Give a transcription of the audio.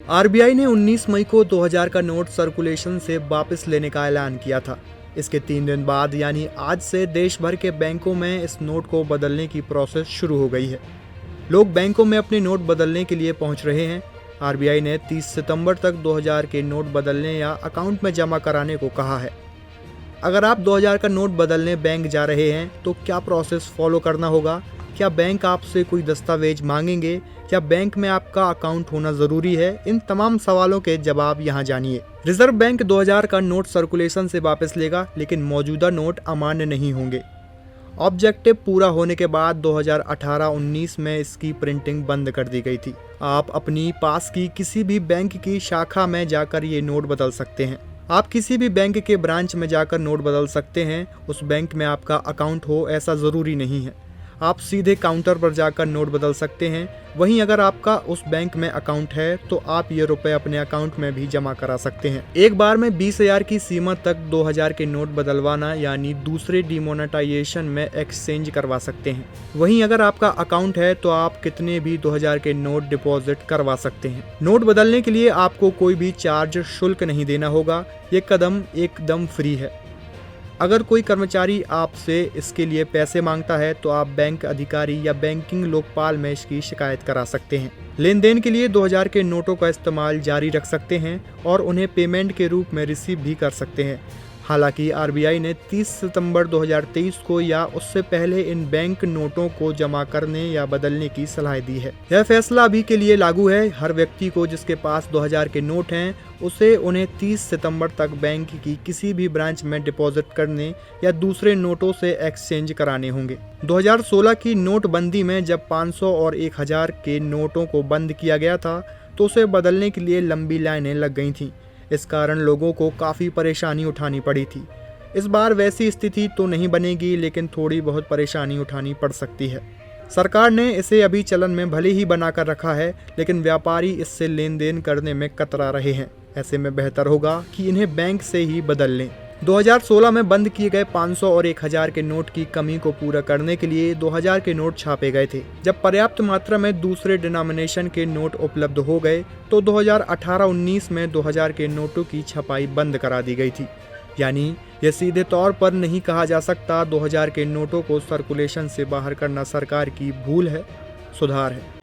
RBI ने 19 मई को 2000 का नोट सर्कुलेशन से वापस लेने का ऐलान किया था। इसके 3 दिन बाद यानी आज से देश भर के बैंकों में इस नोट को बदलने की प्रोसेस शुरू हो गई है। लोग बैंकों में अपने नोट बदलने के लिए पहुंच रहे हैं। आरबीआई ने 30 सितंबर तक 2000 के नोट बदलने या अकाउंट में जमा कराने को कहा है। अगर आप 2000 का नोट बदलने बैंक जा रहे हैं तो क्या प्रोसेस फॉलो करना होगा? क्या बैंक आपसे कोई दस्तावेज मांगेंगे? क्या बैंक में आपका अकाउंट होना जरूरी है? इन तमाम सवालों के जवाब यहाँ जानिए। रिजर्व बैंक 2000 का नोट सर्कुलेशन से वापस लेगा, लेकिन मौजूदा नोट अमान्य नहीं होंगे। ऑब्जेक्टिव पूरा होने के बाद 2018-19 में इसकी प्रिंटिंग बंद कर दी गई थी। आप अपनी पास की किसी भी बैंक की शाखा में जाकर ये नोट बदल सकते हैं। आप किसी भी बैंक के ब्रांच में जाकर नोट बदल सकते हैं। उस बैंक में आपका अकाउंट हो ऐसा ज़रूरी नहीं है। आप सीधे काउंटर पर जाकर नोट बदल सकते हैं। वहीं अगर आपका उस बैंक में अकाउंट है तो आप ये रुपए अपने अकाउंट में भी जमा करा सकते हैं। एक बार में 20,000 की सीमा तक 2000 के नोट बदलवाना यानी दूसरे डिमोनेटाइजेशन में एक्सचेंज करवा सकते हैं। वहीं अगर आपका अकाउंट है तो आप कितने भी 2000 के नोट डिपॉजिट करवा सकते हैं। नोट बदलने के लिए आपको कोई भी चार्ज शुल्क नहीं देना होगा। ये कदम एकदम फ्री है। अगर कोई कर्मचारी आपसे इसके लिए पैसे मांगता है तो आप बैंक अधिकारी या बैंकिंग लोकपाल में इसकी शिकायत करा सकते हैं। लेन देन के लिए 2000 के नोटों का इस्तेमाल जारी रख सकते हैं और उन्हें पेमेंट के रूप में रिसीव भी कर सकते हैं। हालांकि आरबीआई ने 30 सितंबर 2023 को या उससे पहले इन बैंक नोटों को जमा करने या बदलने की सलाह दी है। यह फैसला अभी के लिए लागू है। हर व्यक्ति को जिसके पास 2000 के नोट हैं उसे उन्हें 30 सितंबर तक बैंक की किसी भी ब्रांच में डिपॉजिट करने या दूसरे नोटों से एक्सचेंज कराने होंगे। 2016 की नोटबंदी में जब 500 और 1000 के नोटों को बंद किया गया था तो उसे बदलने के लिए लंबी लाइनें लग गई थीं। इस कारण लोगों को काफ़ी परेशानी उठानी पड़ी थी। इस बार वैसी स्थिति तो नहीं बनेगी, लेकिन थोड़ी बहुत परेशानी उठानी पड़ सकती है। सरकार ने इसे अभी चलन में भले ही बनाकर रखा है, लेकिन व्यापारी इससे लेन देन करने में कतरा रहे हैं। ऐसे में बेहतर होगा कि इन्हें बैंक से ही बदल लें। 2016 में बंद किए गए 500 और 1000 के नोट की कमी को पूरा करने के लिए 2000 के नोट छापे गए थे। जब पर्याप्त मात्रा में दूसरे डिनोमिनेशन के नोट उपलब्ध हो गए तो 2018-19 में 2000 के नोटों की छपाई बंद करा दी गई थी। यानी यह सीधे तौर पर नहीं कहा जा सकता 2000 के नोटों को सर्कुलेशन से बाहर करना सरकार की भूल है, सुधार है।